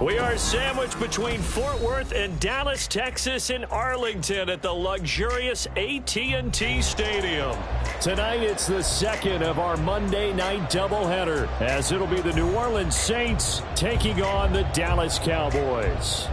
We are sandwiched between Fort Worth and Dallas, Texas, and Arlington at the luxurious AT&T Stadium. Tonight, it's the second of our Monday night doubleheader, as it'll be the New Orleans Saints taking on the Dallas Cowboys.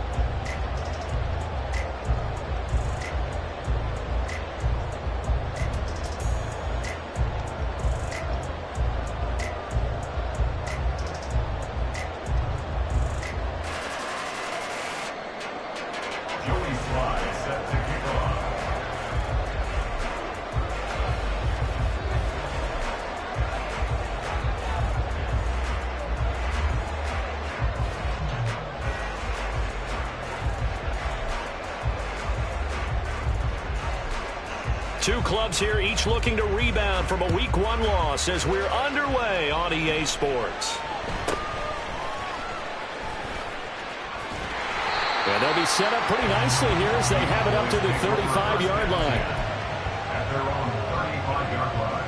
Two clubs here, each looking to rebound from a Week 1 loss as we're underway on EA Sports. And they'll be set up pretty nicely here as they have it up to the 35-yard line. At their own 35-yard line.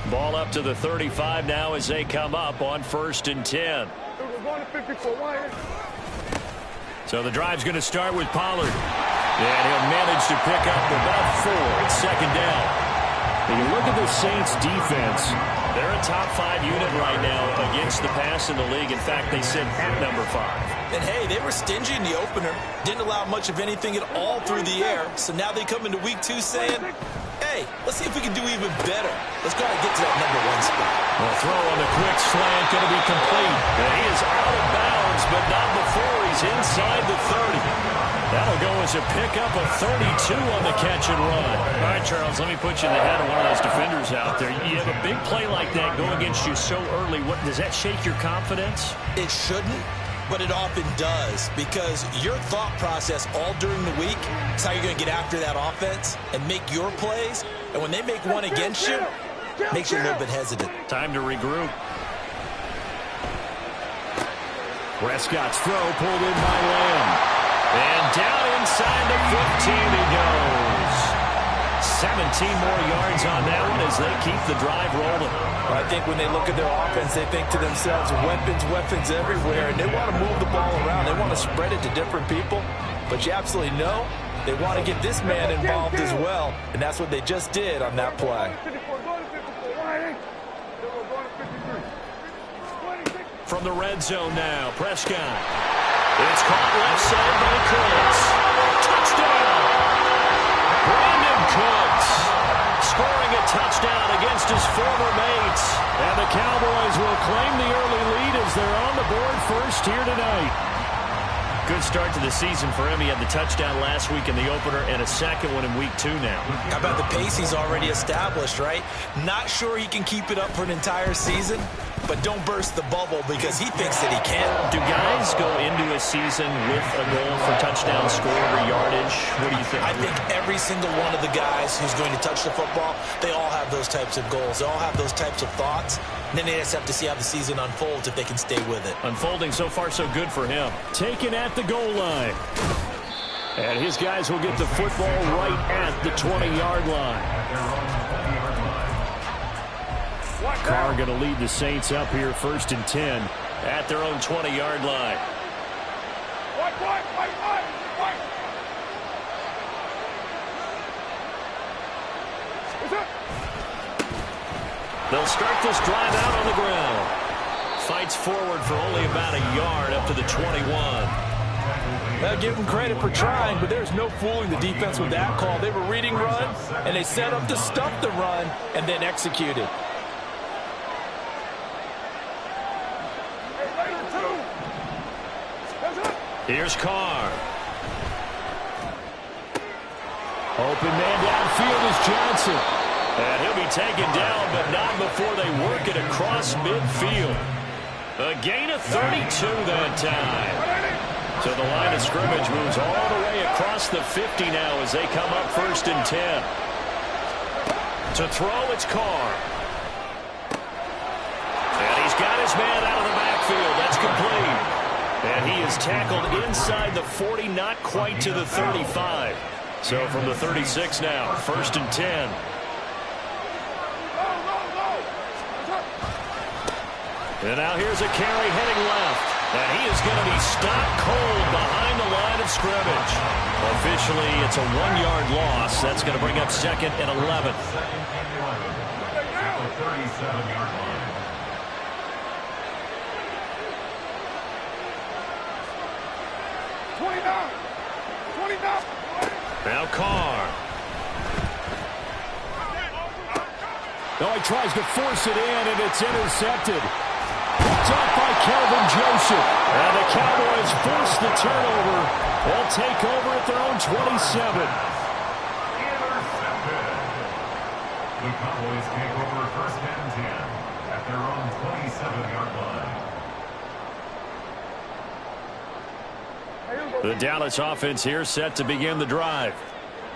Ball up to the 35 now as they come up on 1st and 10. So the drive's going to start with Pollard. And he'll manage to pick up about 4. It's 2nd down. When you look at the Saints defense, they're a top 5 unit right now against the pass in the league. In fact, they sit at number 5. And hey, they were stingy in the opener. Didn't allow much of anything at all through the air. So now they come into Week 2 saying, hey, let's see if we can do even better. Let's try to get to that number 1 spot. The throw on the quick slant going to be complete. And he is out of bounds, but not before he's inside the 30. That'll go as a pickup of 32 on the catch and run. All right, Charles, let me put you in the head of one of those defenders out there. You have a big play like that go against you so early. What does that shake your confidence? It shouldn't, but it often does, because your thought process all during the week is how you're going to get after that offense and make your plays. And when they make one against you, it makes you a little bit hesitant. Time to regroup. Prescott's throw pulled in by Lamb. And down inside the 15 he goes. 17 more yards on that one as they keep the drive rolling. I think when they look at their offense, they think to themselves, weapons everywhere, and they want to move the ball around. They want to spread it to different people, but you absolutely know they want to get this man involved as well, and that's what they just did on that play. From the red zone now, Prescott. It's caught left side by Cooks. Touchdown! Brandon Cooks scoring a touchdown against his former mates. And the Cowboys will claim the early lead as they're on the board first here tonight. Good start to the season for him. He had the touchdown last week in the opener and a second one in Week 2 now. How about the pace he's already established, right? Not sure he can keep it up for an entire season, but don't burst the bubble because he thinks that he can. Do guys go into a season with a goal for touchdown score or yardage? What do you think? I think every single one of the guys who's going to touch the football, they all have those types of goals. They all have those types of thoughts. And then they just have to see how the season unfolds if they can stay with it. Unfolding so far so good for him. Taken at the goal line. And his guys will get the football right at the 20-yard line. Carr going to lead the Saints up here 1st and 10 at their own 20-yard line. They'll start this drive out on the ground. Fights forward for only about a yard up to the 21. I'll give them credit for trying, but there's no fooling the defense with that call. They were reading run, and they set up to stuff the run and then executed. Here's Carr. Open man downfield is Johnson. And he'll be taken down, but not before they work it across midfield. A gain of 32 that time. So the line of scrimmage moves all the way across the 50 now as they come up 1st and 10. To throw, it's Carr. And he's got his man out of the backfield. That's complete. And he is tackled inside the 40, not quite to the 35. So from the 36 now, 1st and 10. And now here's a carry heading left. And he is going to be stopped cold behind the line of scrimmage. Officially, it's a 1-yard loss. That's going to bring up 2nd and 11. 37-yard line. Now Carr. Oh, he tries to force it in, and it's intercepted. Picked off by Kelvin Joseph. And the Cowboys force the turnover. They'll take over at their own 27. Intercepted. The Cowboys take over 1st and 10 at their own 27-yard line. The Dallas offense here set to begin the drive.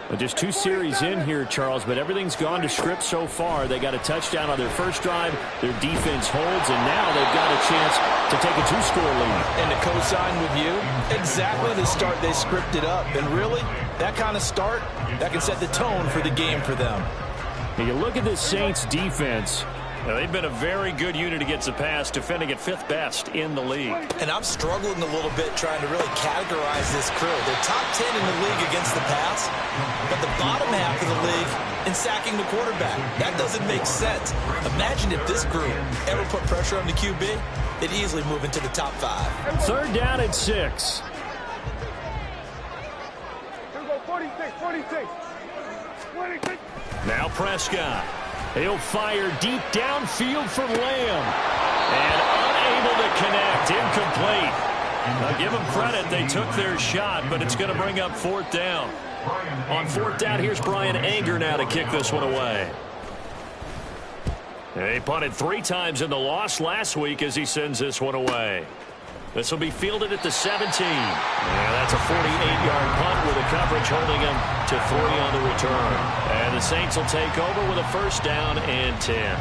Well, just 2 series in here, Charles, but everything's gone to script so far. They got a touchdown on their first drive. Their defense holds, and now they've got a chance to take a 2-score lead. And to co-sign with you, exactly the start they scripted up. And really, that kind of start, that can set the tone for the game for them. And you look at this Saints defense. Now, they've been a very good unit against the pass, defending at 5th best in the league. And I'm struggling a little bit trying to really categorize this crew. They're top 10 in the league against the pass, but the bottom half of the league in sacking the quarterback. That doesn't make sense. Imagine if this group ever put pressure on the QB, they'd easily move into the top 5. 3rd down and 6. Now Prescott. He'll fire deep downfield for Lamb. And unable to connect. Incomplete. Now give them credit. They took their shot, but it's going to bring up 4th down. On 4th down, here's Brian Anger now to kick this one away. He punted 3 times in the loss last week as he sends this one away. This will be fielded at the 17. Yeah, that's a 48-yard punt with the coverage holding him to 3 on the return. And the Saints will take over with a 1st down and 10.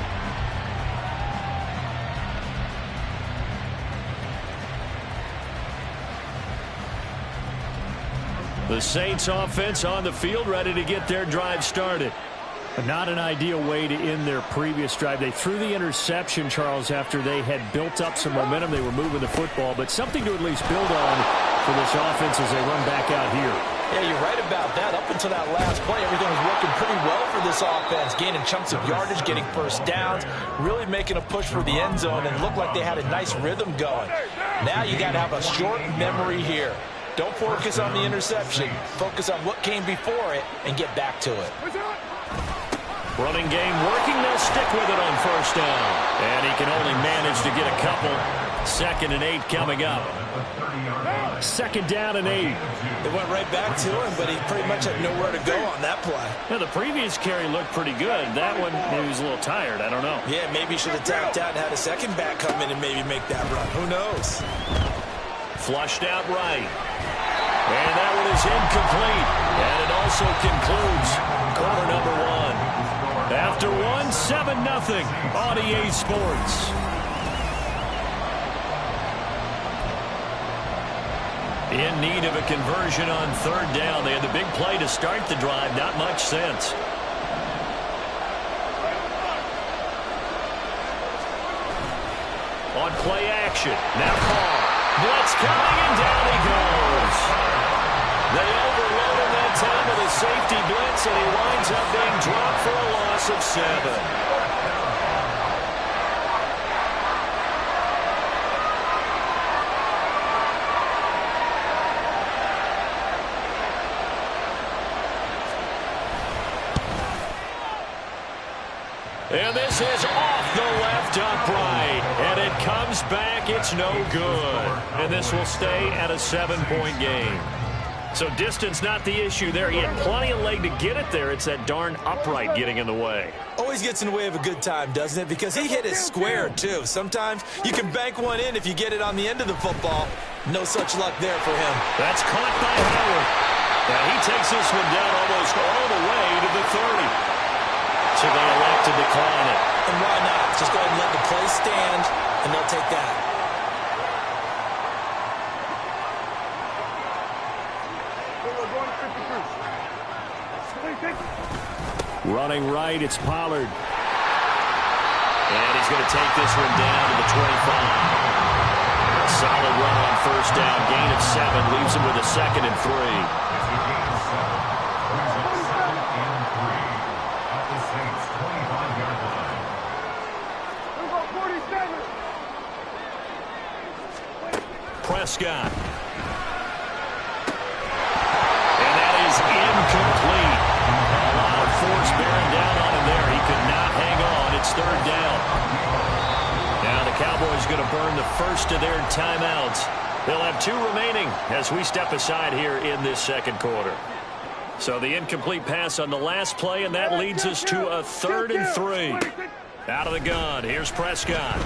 The Saints offense on the field, ready to get their drive started. But not an ideal way to end their previous drive. They threw the interception, Charles, after they had built up some momentum. They were moving the football, but something to at least build on for this offense as they run back out here. Yeah, you're right about that. Up until that last play, everything was working pretty well for this offense, gaining chunks of yardage, getting 1st downs, really making a push for the end zone, and looked like they had a nice rhythm going. Now you got to have a short memory here. Don't focus on the interception. Focus on what came before it and get back to it. Running game working. They'll stick with it on 1st down. And he can only manage to get a couple. 2nd and 8 coming up. 2nd down and 8. They went right back to him, but he pretty much had nowhere to go on that play. Now, the previous carry looked pretty good. That one, maybe he was a little tired. I don't know. Yeah, maybe he should have tapped out and had a second back come in and maybe make that run. Who knows? Flushed out right. And that one is incomplete. And it also concludes quarter number 1. After 1, 7-0 on EA Sports. In need of a conversion on 3rd down. They had the big play to start the drive. Not much sense. On play action. Now Carr. Blitz coming, and down he goes. They overload him that time with a safety blitz, and he winds up being dropped for a loss of 7. And this is off the left upright. And it comes back. It's no good. And this will stay at a 7-point game. So distance not the issue there. He had plenty of leg to get it there. It's that darn upright getting in the way. Always gets in the way of a good time, doesn't it? Because he hit it square, too. Sometimes you can bank one in if you get it on the end of the football. No such luck there for him. That's caught by Howard. Now he takes this one down almost all the way to the 30. So they elect to decline it. And why not? Just go ahead and let the play stand, and they'll take that. Running right, it's Pollard. And he's going to take this one down to the 25. Solid run on first down. Gain of 7 leaves him with a 2nd and 3. It's a gain of 7. Brings up 2nd and 3 at the Saints' 25-yard line. Prescott. And that is incomplete. A lot of force bearing down on him there. He could not hang on. It's 3rd down. Now the Cowboys going to burn the first of their timeouts. They'll have 2 remaining as we step aside here in this 2nd quarter. So the incomplete pass on the last play, and that leads us to a 3rd and 3. Out of the gun, here's Prescott.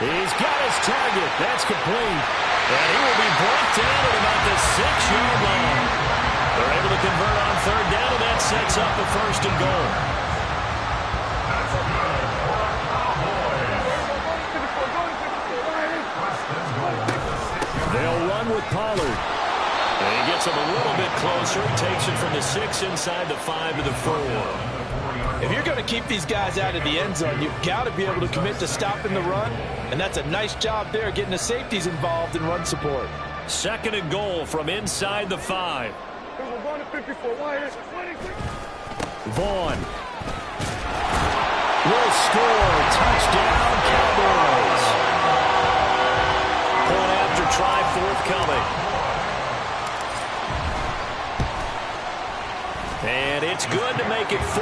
He's got his target. That's complete. And he will be brought down at about the 6-yard line. They're able to convert on 3rd down, and that sets up a 1st and goal. They'll run with Pollard. And he gets him a little bit closer. He takes it from the 6 inside the 5 to the 4. If you're going to keep these guys out of the end zone, you've got to be able to commit to stopping the run. And that's a nice job there, getting the safeties involved in run support. 2nd and goal from inside the 5. Vaughn will score. Touchdown, Cowboys. Point after try forthcoming. And it's good to make it 14-0.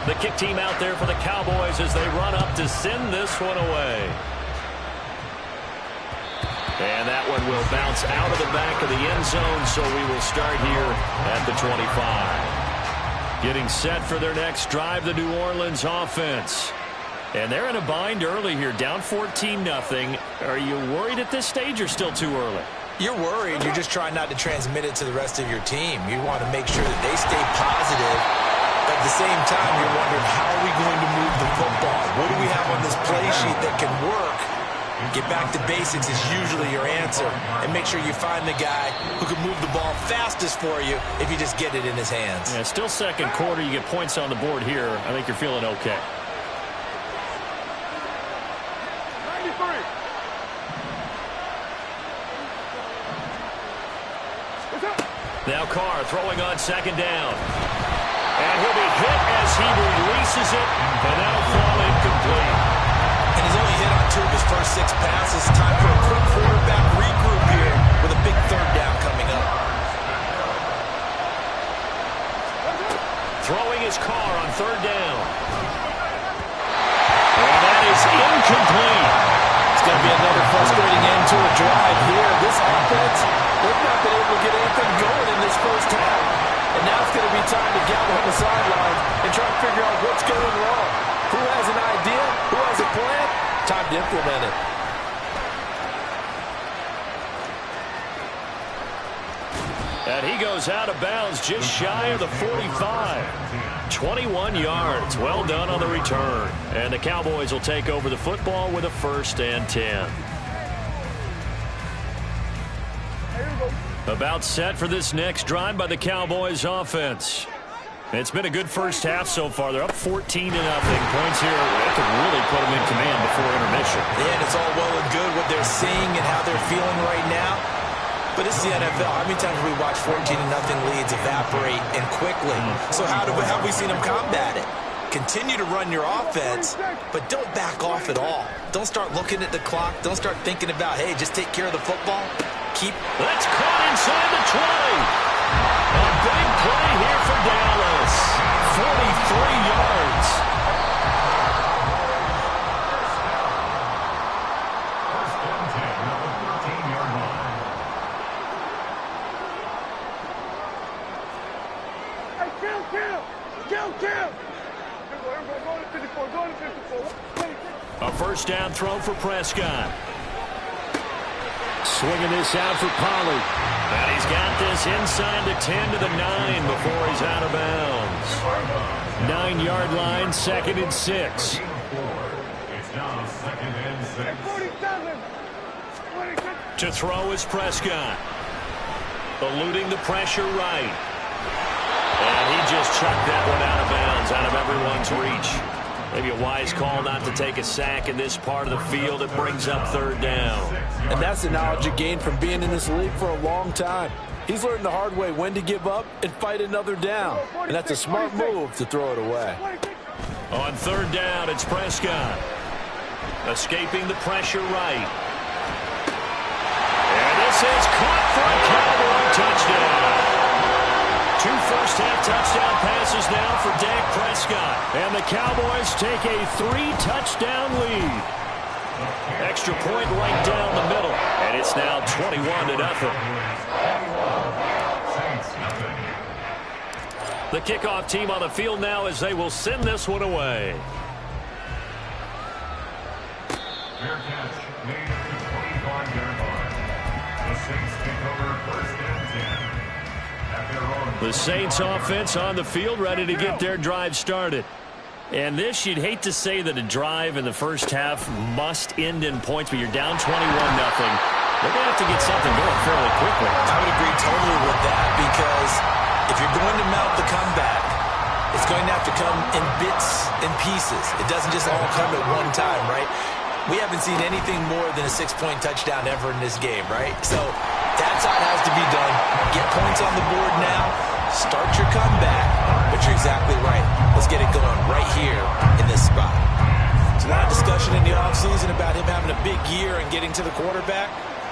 The kick team out there for the Cowboys as they run up to send this one away. And that one will bounce out of the back of the end zone, so we will start here at the 25. Getting set for their next drive, the New Orleans offense. And they're in a bind early here, down 14-0. Are you worried at this stage or still too early? You're worried. You're just trying not to transmit it to the rest of your team. You want to make sure that they stay positive. At the same time, you're wondering, how are we going to move the football? What do we have on this play sheet that can work? Get back to basics is usually your answer. And make sure you find the guy who can move the ball fastest for you if you just get it in his hands. Yeah, still 2nd quarter. You get points on the board here. I think you're feeling okay. 93. Now Carr throwing on 2nd down. And he'll be hit as he releases it, and that'll fall incomplete. And he's only hit on 2 of his first 6 passes. Time for a quick quarterback regroup here with a big 3rd down coming up. Throwing his Carr on 3rd down. And that is incomplete. It's going to be another frustrating end to a drive here. This offense, they've not been able to get anything going in this first half. And now it's going to be time to gather on the sidelines and try to figure out what's going wrong. Who has an idea? Who has a plan? Time to implement it. And he goes out of bounds just shy of the 45. 21 yards. Well done on the return. And the Cowboys will take over the football with a 1st and 10. About set for this next drive by the Cowboys offense. It's been a good first half so far. They're up 14-0. Points here that could really put them in command before intermission. Yeah, and it's all well and good what they're seeing and how they're feeling right now. But it's the NFL. How many times have we watched 14-0 leads evaporate and quickly? So how have we seen them combat it? Continue to run your offense, but don't back off at all. Don't start looking at the clock. Don't start thinking about, hey, just take care of the football. That's caught inside the 20. A big play here for Dallas. 43 yards. First and 10 at the 13-yard line. Hey, kill. Go to 54, go to 54. A 1st down throw for Prescott. Swinging this out for Pollard. And he's got this inside the 10 to the 9 before he's out of bounds. 9-yard line, 2nd and 6. It's now 2nd and 6. 47. To throw is Prescott. Eluding the pressure right. And he just chucked that one out of bounds, out of everyone's reach. Maybe a wise call not to take a sack in this part of the field. It brings up 3rd down. And that's the knowledge he gained from being in this league for a long time. He's learned the hard way when to give up and fight another down. And that's a smart move to throw it away. On 3rd down, it's Prescott. Escaping the pressure right. And this is caught for a Cowboy touchdown. 2 first-half touchdown passes now for Dak Prescott. And the Cowboys take a 3-touchdown lead. Extra point right down the middle. And it's now 21-0. The kickoff team on the field now as they will send this one away. Fair catch made at the 25-yard line. The Saints take over 1st and 10. At their own. The Saints offense on the field, ready to get their drive started. And this, you'd hate to say that a drive in the first half must end in points, but you're down 21-0. They're going to have to get something going fairly quickly. I would agree totally with that, because if you're going to mount the comeback, it's going to have to come in bits and pieces. It doesn't just all come at one time, right? We haven't seen anything more than a 6-point touchdown ever in this game, right? So that's how it has to be done. Get points on the board now. Start your comeback. But you're exactly right. Let's get it going right here in this spot. There's a lot of discussion in the offseason about him having a big year and getting to the quarterback.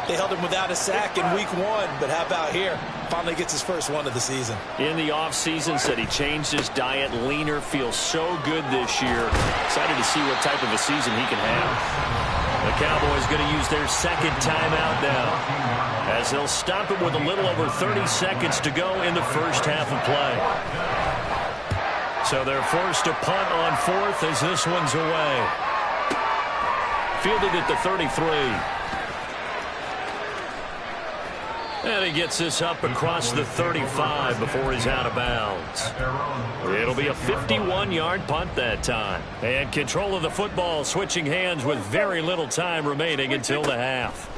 They held him without a sack in week 1, but how about here? Finally gets his first one of the season. In the offseason, said he changed his diet, leaner, feels so good this year. Excited to see what type of a season he can have. The Cowboys going to use their 2nd timeout now, as they'll stop it with a little over 30 seconds to go in the first half of play. So they're forced to punt on 4th as this one's away. Fielded at the 33. And he gets this up across the 35 before he's out of bounds. It'll be a 51-yard punt that time. And control of the football switching hands with very little time remaining until the half.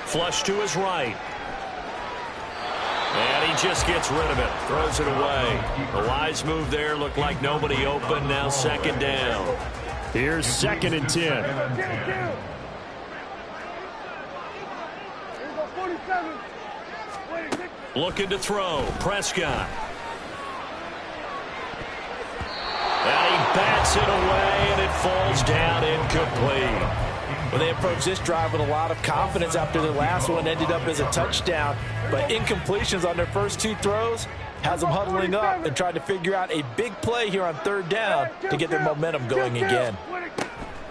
Flush to his right. And he just gets rid of it. Throws it away. A wise move there. Looked like nobody open. Now 2nd down. Here's 2nd and 10. Looking to throw. Prescott. And he bats it away, and it falls down incomplete. Well, they approached this drive with a lot of confidence after their last one ended up as a touchdown. But incompletions on their first 2 throws has them huddling up and trying to figure out a big play here on 3rd down to get their momentum going again.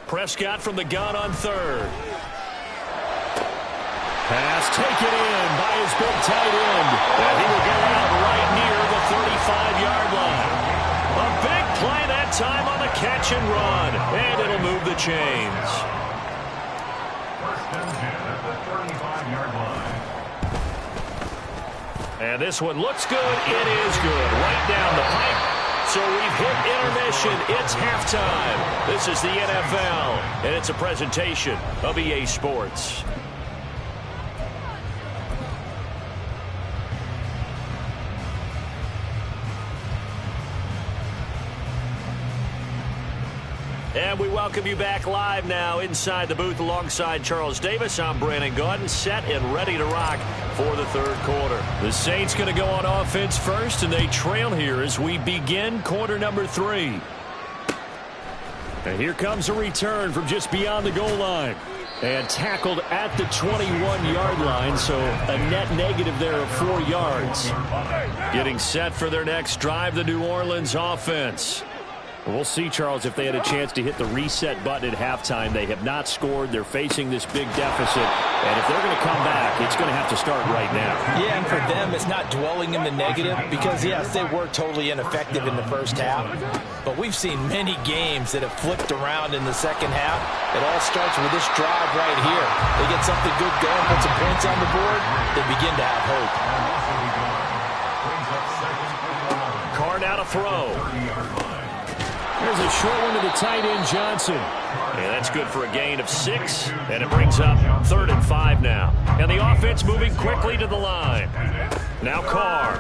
Prescott from the gun on 3rd. Pass taken in by his big tight end. And he will get out right near the 35-yard line. A big play that time on the catch and run. And it'll move the chains. 1st and 10 at the 35-yard line. And this one looks good. It is good. Right down the pipe. So we've hit intermission. It's halftime. This is the NFL. And it's a presentation of EA Sports. And we welcome you back live now inside the booth alongside Charles Davis. I'm Brandon Gaudin, set and ready to rock for the 3rd quarter. The Saints going to go on offense first, and they trail here as we begin quarter number 3. And here comes a return from just beyond the goal line. And tackled at the 21-yard line, so a net negative there of 4 yards. Getting set for their next drive, the New Orleans offense. We'll see, Charles, if they had a chance to hit the reset button at halftime. They have not scored. They're facing this big deficit. And if they're going to come back, it's going to have to start right now. Yeah, and for them, it's not dwelling in the negative because, yes, they were totally ineffective in the first half. But we've seen many games that have flipped around in the second half. It all starts with this drive right here. They get something good going, put some points on the board, they begin to have hope. Carr now to throw. There's a short one to the tight end, Johnson. And that's good for a gain of 6, and it brings up 3rd and 5 now. And the offense moving quickly to the line. Now Carr.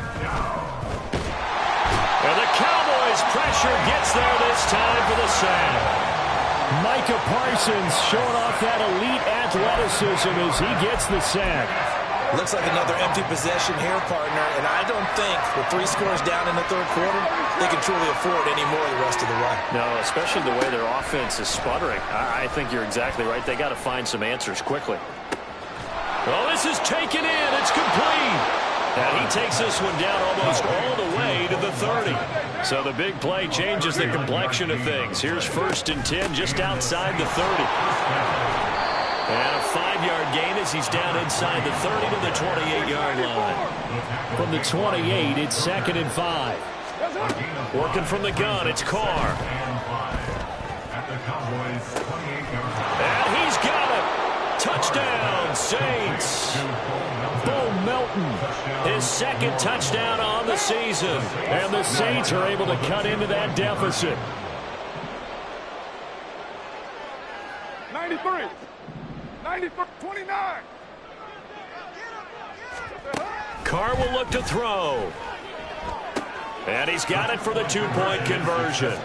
And the Cowboys' pressure gets there this time for the sack. Micah Parsons showing off that elite athleticism as he gets the sack. Looks like another empty possession here, partner, and I don't think with 3 scores down in the third quarter, they can truly afford any more the rest of the way. No, especially the way their offense is sputtering. I think you're exactly right. They got to find some answers quickly. Well, this is taken in. It's complete. And he takes this one down almost all the way to the 30. So the big play changes the complexion of things. Here's 1st and 10 just outside the 30. And a 5-yard gain as he's down inside the 30 to the 28-yard line. From the 28, it's 2nd and 5. Working from the gun, it's Carr. And he's got it. Touchdown, Saints. Bo Melton, His 2nd touchdown on the season. and the Saints are able to cut into that deficit. 93. 93. 29. Carr will look to throw. And he's got it for the 2-point conversion.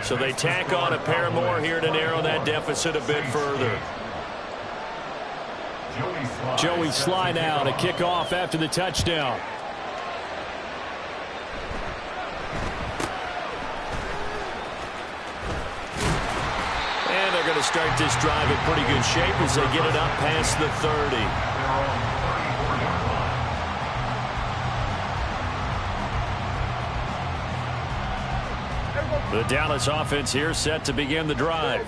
So they tack on a pair more here to narrow that deficit a bit further. Joey Sly now to kick off after the touchdown. And they're going to start this drive in pretty good shape as they get it up past the 30. The Dallas offense here set to begin the drive.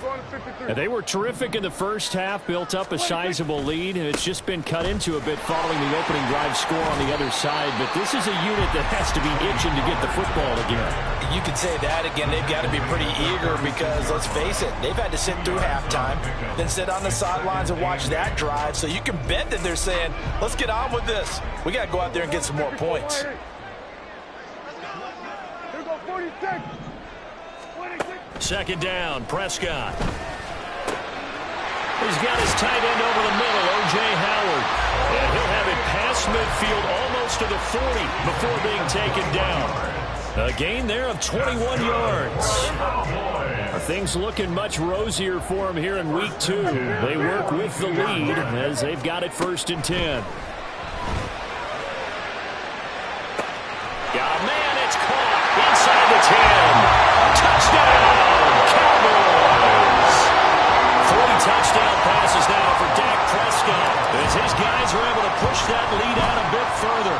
And they were terrific in the first half, built up a sizable lead, and it's just been cut into a bit following the opening drive score on the other side. But this is a unit that has to be itching to get the football again. You could say that again. They've got to be pretty eager because, let's face it, they've had to sit through halftime, then sit on the sidelines and watch that drive. So you can bet that they're saying, let's get on with this. We got to go out there and get some more points. Here go 46. 2nd down, Prescott. He's got his tight end over the middle, O.J. Howard. And he'll have it past midfield almost to the 40 before being taken down. A gain there of 21 yards. Are things looking much rosier for him here in week 2? They work with the lead as they've got it 1st and 10. Got a man, it's caught inside the 10. Touchdown, Cowboys. 3 touchdown passes now for Dak Prescott as his guys are able to push that lead out a bit further.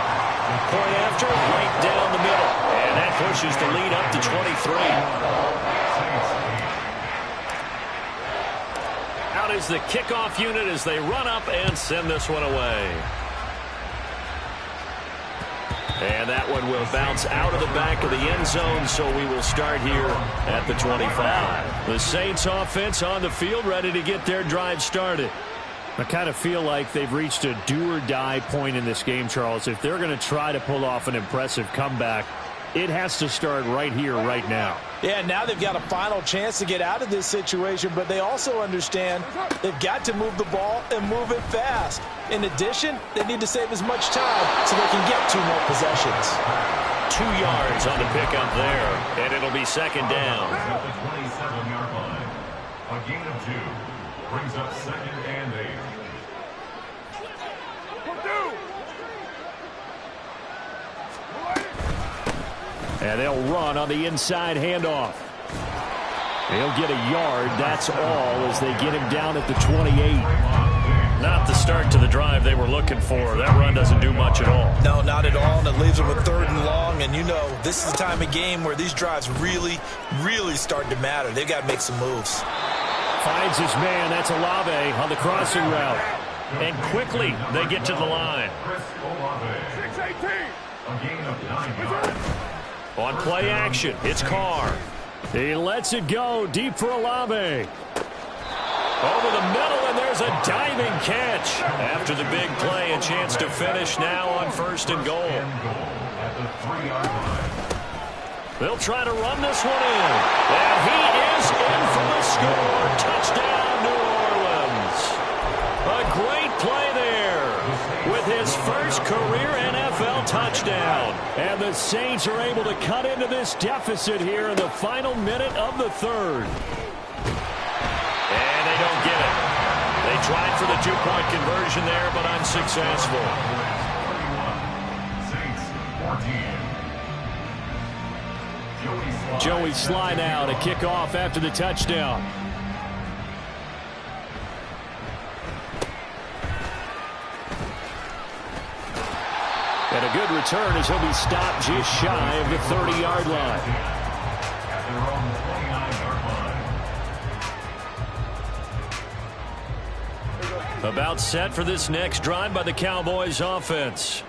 Point after, right down the middle. And that pushes the lead up to 23. Out is the kickoff unit as they run up and send this one away. And that one will bounce out of the back of the end zone, so we will start here at the 25. The Saints offense on the field, ready to get their drive started. I kind of feel like they've reached a do-or-die point in this game, Charles. If they're going to try to pull off an impressive comeback, it has to start right here, right now. Yeah, now they've got a final chance to get out of this situation, but they also understand they've got to move the ball and move it fast. In addition, they need to save as much time so they can get 2 more possessions. 2 yards on the pickup there, and it'll be 2nd down. At the 27-yard line, a gain of 2 brings up 2nd and 8. And they'll run on the inside handoff. They'll get a yard, that's all, as they get him down at the 28. Not the start to the drive they were looking for. That run doesn't do much at all. No, not at all, and it leaves them with 3rd and long. And, you know, this is the time of game where these drives really, really start to matter. They've got to make some moves. Finds his man. That's Olave on the crossing route. And quickly they get to the line. 6-18. A gain of 9 yards. On play action, it's Carr. He lets it go deep for Olave. Over the middle, and there's a diving catch. After the big play, a chance to finish now on 1st and goal. At the 3-yard line. They'll try to run this one in. And he is in for the score. Touchdown, New Orleans. A great play there with his first career NFL touchdown. And the Saints are able to cut into this deficit here in the final minute of the 3rd. And they don't get it. They tried for the 2-point conversion there, but unsuccessful. 31, Saints 14. Joey Sly now to kick off after the touchdown. And a good return as he'll be stopped just shy of the 30-yard line. At their own 29-yard line. About set for this next drive by the Cowboys offense.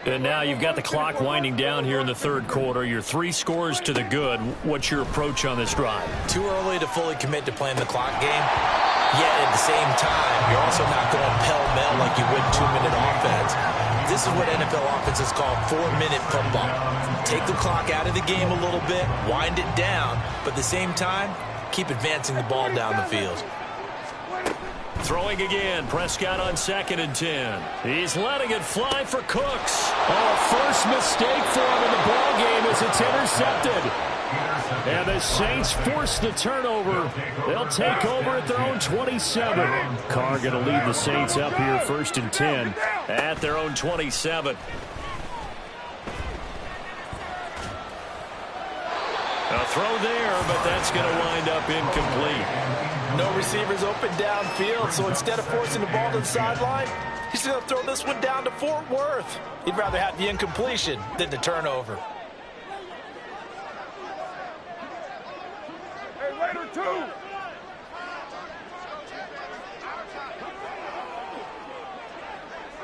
And now you've got the clock winding down here in the 3rd quarter. You're 3 scores to the good. What's your approach on this drive? Too early to fully commit to playing the clock game. Yet at the same time, you're also not going pell-mell like you would 2-minute offense. This is what NFL offenses call 4-minute football. Take the clock out of the game a little bit, wind it down, but at the same time, keep advancing the ball down the field. Throwing again, Prescott on 2nd and 10. He's letting it fly for Cooks. Oh, first mistake for him in the ball game as it's intercepted. And the Saints force the turnover. They'll take over at their own 27. Carr going to lead the Saints up here 1st and 10 at their own 27. A throw there, but that's going to wind up incomplete. No receivers open downfield, so instead of forcing the ball to the sideline, he's going to throw this one down to Fort Worth. He'd rather have the incompletion than the turnover. Hey, Raider 2.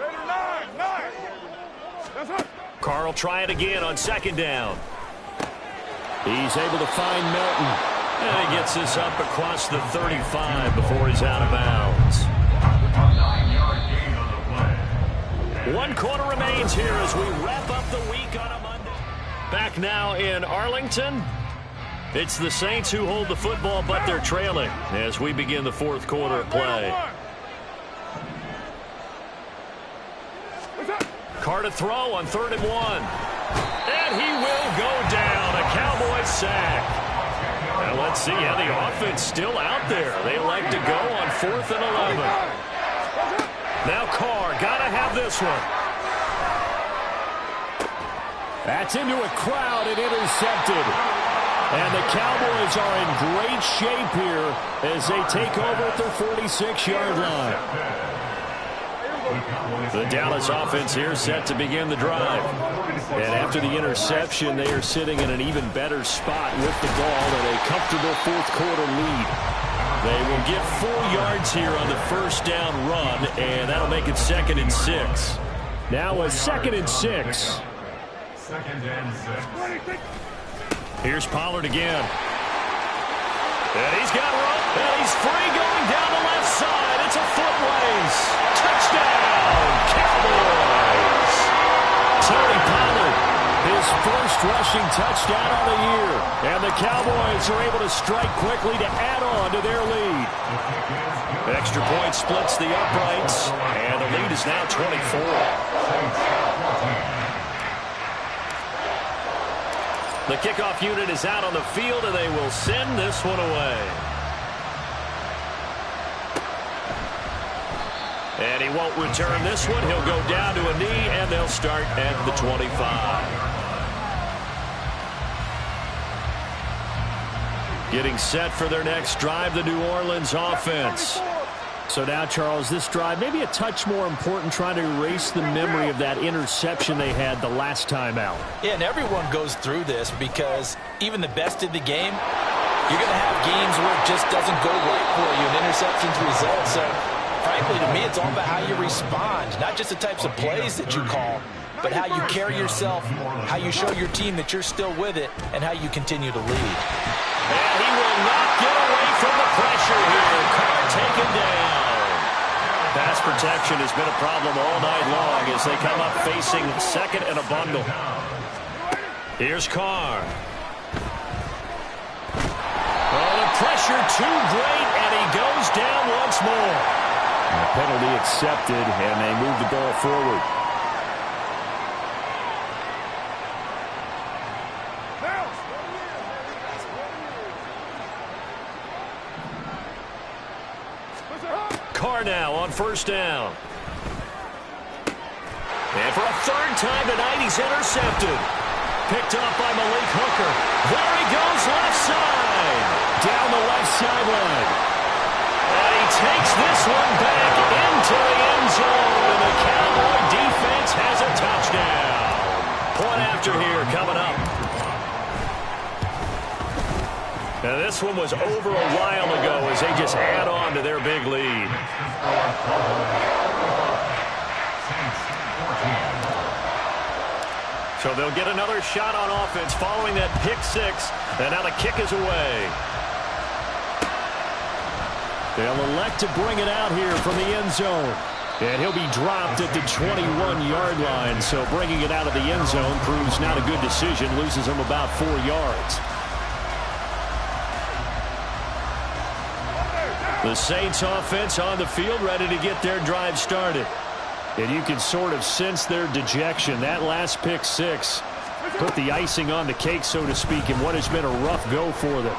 Raider 9. That's it. Carr will try it again on 2nd down. He's able to find Melton. And he gets this up across the 35 before he's out of bounds. A 9-yard gain on the play. 1 quarter remains here as we wrap up the week on a Monday. Back now in Arlington. It's the Saints who hold the football, but they're trailing as we begin the 4th quarter of play. Carr to throw on 3rd and 1. And he will go down. A Cowboys sack. Now let's see how the offense still out there. They like to go on 4th and 11. Now Carr, gotta have this one. That's into a crowd and intercepted. And the Cowboys are in great shape here as they take over at their 46-yard line. The Dallas offense here set to begin the drive. And after the interception, they are sitting in an even better spot with the ball and a comfortable 4th quarter lead. They will get 4 yards here on the 1st down run, and that'll make it 2nd and 6. Now a 2nd and 6. 2nd and 6. Here's Pollard again. And he's got room, and he's free going down the left side. It's a foot race. Touchdown, Cowboys. Tony Pollard, his first rushing touchdown of the year. And the Cowboys are able to strike quickly to add on to their lead. Extra point splits the uprights, and the lead is now 24. The kickoff unit is out on the field, and they will send this one away. And he won't return this one. He'll go down to a knee, and they'll start at the 25. Getting set for their next drive, the New Orleans offense. So now, Charles, this drive maybe a touch more important, trying to erase the memory of that interception they had the last time out. Yeah, and everyone goes through this because even the best in the game, you're going to have games where it just doesn't go right for you and interceptions result. So, frankly, to me, it's all about how you respond, not just the types of plays that you call, but how you carry yourself, how you show your team that you're still with it, and how you continue to lead. And he will not get away from the pressure here. Carr taken down. Pass protection has been a problem all night long as they come up facing second and a bundle. Here's Carr. Oh, the pressure too great, and he goes down once more. And the penalty accepted, and they move the ball forward. Carr now on first down. And for a third time tonight, he's intercepted. Picked off by Malik Hooker. There he goes, left side. Down the left sideline. And he takes this one back into the end zone. And the Cowboy defense has a touchdown. Point after here coming up. Now this one was over a while ago as they just add on to their big lead. So they'll get another shot on offense following that pick six. And now the kick is away. They'll elect to bring it out here from the end zone. And he'll be dropped at the 21-yard line. So bringing it out of the end zone proves not a good decision. Loses him about 4 yards. The Saints offense on the field, ready to get their drive started. And you can sort of sense their dejection. That last pick six put the icing on the cake, so to speak, in what has been a rough go for them.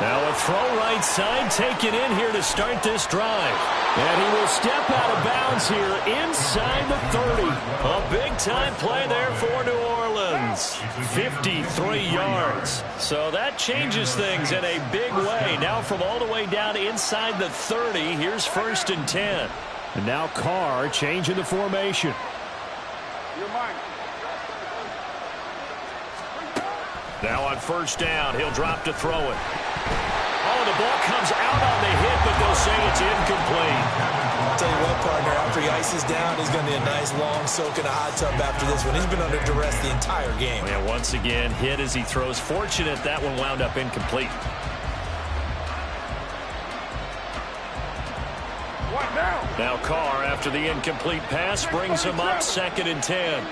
Now a throw right side taken in here to start this drive. And he will step out of bounds here inside the 30. A big-time play there for New Orleans. 53 yards. So that changes things in a big way. Now from all the way down inside the 30, here's first and 10. And now Carr changing the formation. Now on first down, he'll drop to throw it. Oh, the ball comes out on the hit, but they'll say it's incomplete. I'll tell you what, partner, after he ices down, he's going to need a nice long soak in a hot tub after this one. He's been under duress the entire game. Yeah, once again, hit as he throws. Fortunate that one wound up incomplete. Now Carr, after the incomplete pass, brings him up second and 10.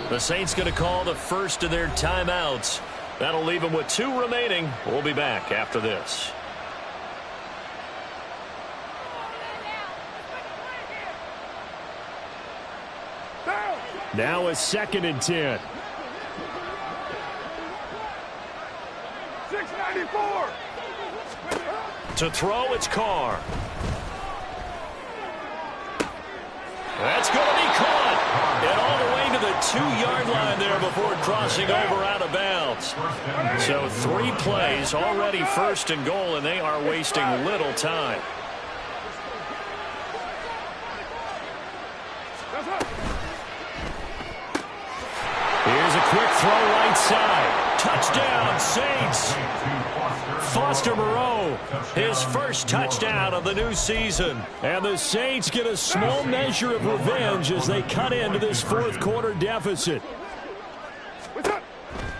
The Saints going to call the first of their timeouts. That'll leave them with 2 remaining. We'll be back after this. Now a second and 10. 694. To throw, it's Carr. That's going to be caught. And all the way to the 2-yard line there before crossing over out of bounds. So 3 plays, already first and goal, and they are wasting little time. Here's a quick throw right side. Touchdown, Saints. Foster Moreau, his first touchdown of the new season. And the Saints get a small measure of revenge as they cut into this fourth quarter deficit.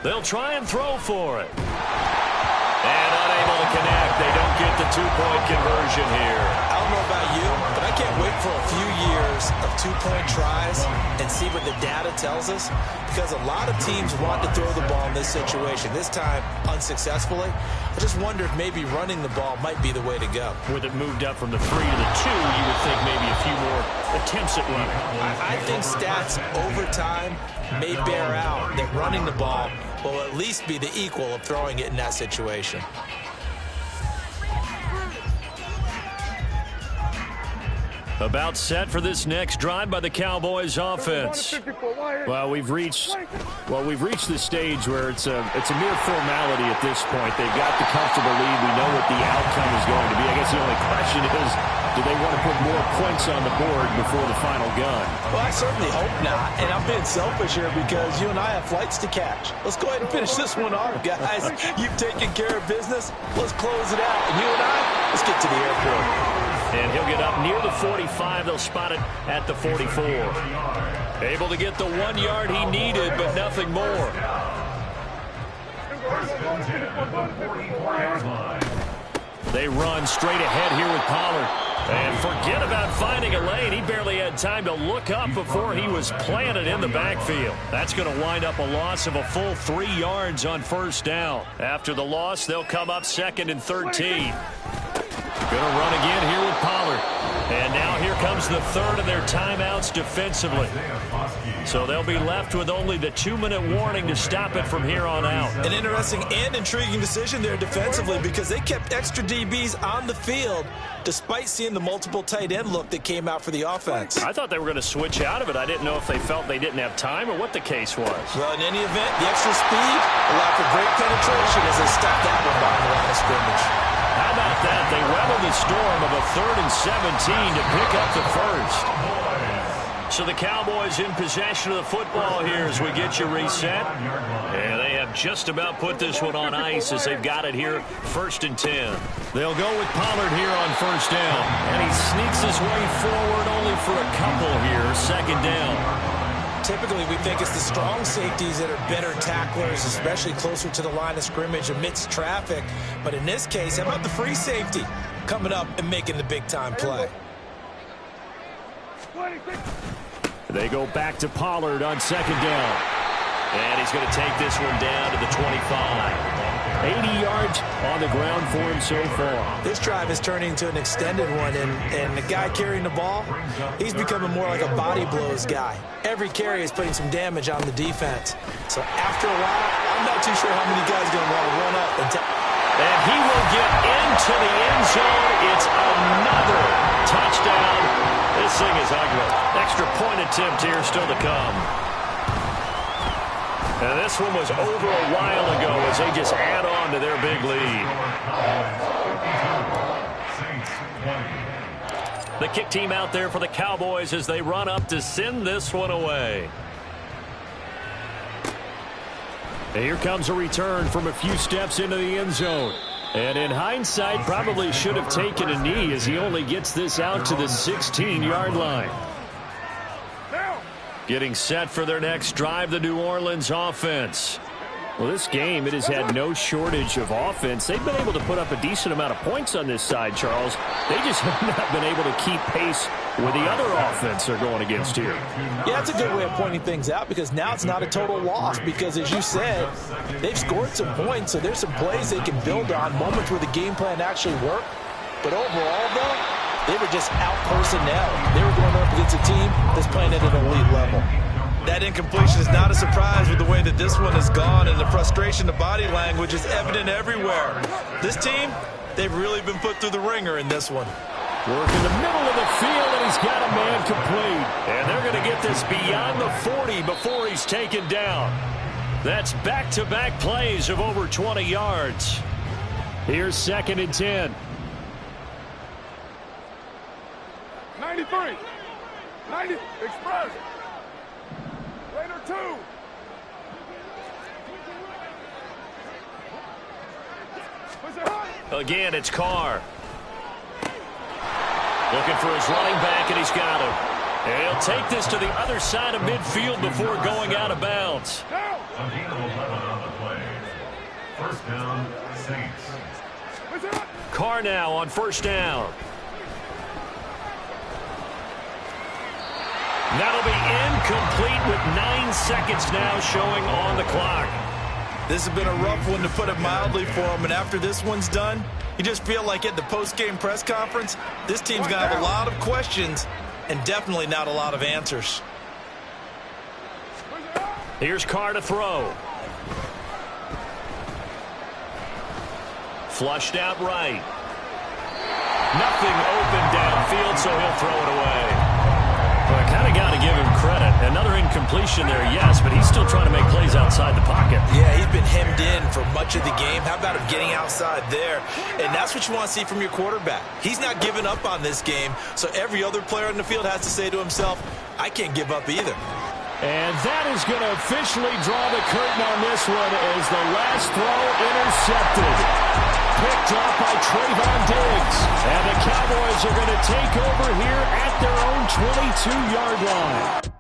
They'll try and throw for it. And unable to connect. They don't get the 2-point conversion here. I don't know about you, but I can't wait for a few years of 2-point tries and see what the data tells us, because a lot of teams want to throw the ball in this situation. This time, unsuccessfully. I just wonder if maybe running the ball might be the way to go. With it moved up from the 3 to the 2, you would think maybe a few more attempts at running. I think stats over time may bear out that running the ball will at least be the equal of throwing it in that situation. About set for this next drive by the Cowboys offense. Well, we've reached the stage where it's a mere formality at this point. They've got the comfortable lead. We know what the outcome is going to be. I guess the only question is, do they want to put more points on the board before the final gun? Well, I certainly hope not. And I'm being selfish here because you and I have flights to catch. Let's go ahead and finish this one off, guys. You've taken care of business. Let's close it out. And you and I, let's get to the airport. And he'll get up near the 45. They'll spot it at the 44. Able to get the 1 yard he needed, but nothing more. They run straight ahead here with Pollard. And forget about finding a lane. He barely had time to look up before he was planted in the backfield. That's going to wind up a loss of a full 3 yards on first down. After the loss, they'll come up 2nd and 13. Going to run again here with Pollard. And now here comes the third of their timeouts defensively. So they'll be left with only the 2-minute warning to stop it from here on out. An interesting and intriguing decision there defensively because they kept extra DBs on the field despite seeing the multiple tight end look that came out for the offense. I thought they were going to switch out of it. I didn't know if they felt they didn't have time or what the case was. Well, in any event, the extra speed allowed for great penetration as they stopped that one behind the line of scrimmage. How about that? They weathered the storm of a 3rd and 17 to pick up the first. So the Cowboys in possession of the football here as we get you reset. And they have just about put this one on ice as they've got it here, 1st and 10. They'll go with Pollard here on first down. And he sneaks his way forward only for a couple here, 2nd down. Typically, we think it's the strong safeties that are better tacklers, especially closer to the line of scrimmage amidst traffic. But in this case, how about the free safety coming up and making the big-time play? They go back to Pollard on 2nd down. And he's going to take this one down to the 25. 80 yards on the ground for him so far. This drive is turning into an extended one, and the guy carrying the ball, he's becoming more like a body blows guy. Every carry is putting some damage on the defense. So after a while, I'm not too sure how many guys are going to want to run up and he will get into the end zone. It's another touchdown. This thing is ugly. Extra point attempt here still to come. And this one was over a while ago as they just add on to their big lead. The kick team out there for the Cowboys as they run up to send this one away. And here comes a return from a few steps into the end zone. And in hindsight, probably should have taken a knee as he only gets this out to the 16-yard line. Getting set for their next drive, the New Orleans offense. Well, this game, it has had no shortage of offense. They've been able to put up a decent amount of points on this side, Charles. They just have not been able to keep pace with the other offense they're going against here. Yeah, it's a good way of pointing things out because now it's not a total loss because, as you said, they've scored some points, so there's some plays they can build on, moments where the game plan actually worked. But overall, though, they were just out-personnel. They were going up against a team that's playing at an elite level. That incompletion is not a surprise with the way that this one has gone, and the frustration, the body language is evident everywhere. This team, they've really been put through the ringer in this one. Work in the middle of the field, and he's got a man complete. And they're going to get this beyond the 40 before he's taken down. That's back-to-back plays of over 20 yards. Here's 2nd and 10. 93. 90. Express. Later 2. Again, it's Carr. Looking for his running back, and he's got him. And he'll take this to the other side of midfield before going out of bounds. A gain of 11 on the play. First down, Saints. Carr now on first down. That'll be incomplete with 9 seconds now showing on the clock. This has been a rough one, to put it mildly, for him. And after this one's done, you just feel like at the post-game press conference, this team's going to have a lot of questions and definitely not a lot of answers. Here's Carr to throw. Flushed out right. Nothing open downfield, so he'll throw it away. Well, I kind of got to give him credit. Another incompletion there, yes, but he's still trying to make plays outside the pocket. Yeah, he's been hemmed in for much of the game. How about him getting outside there? And that's what you want to see from your quarterback. He's not giving up on this game, so every other player in the field has to say to himself, I can't give up either. And that is going to officially draw the curtain on this one as the last throw intercepted. Picked off by Trayvon Diggs. And the Cowboys are going to take over here at their own 22-yard line.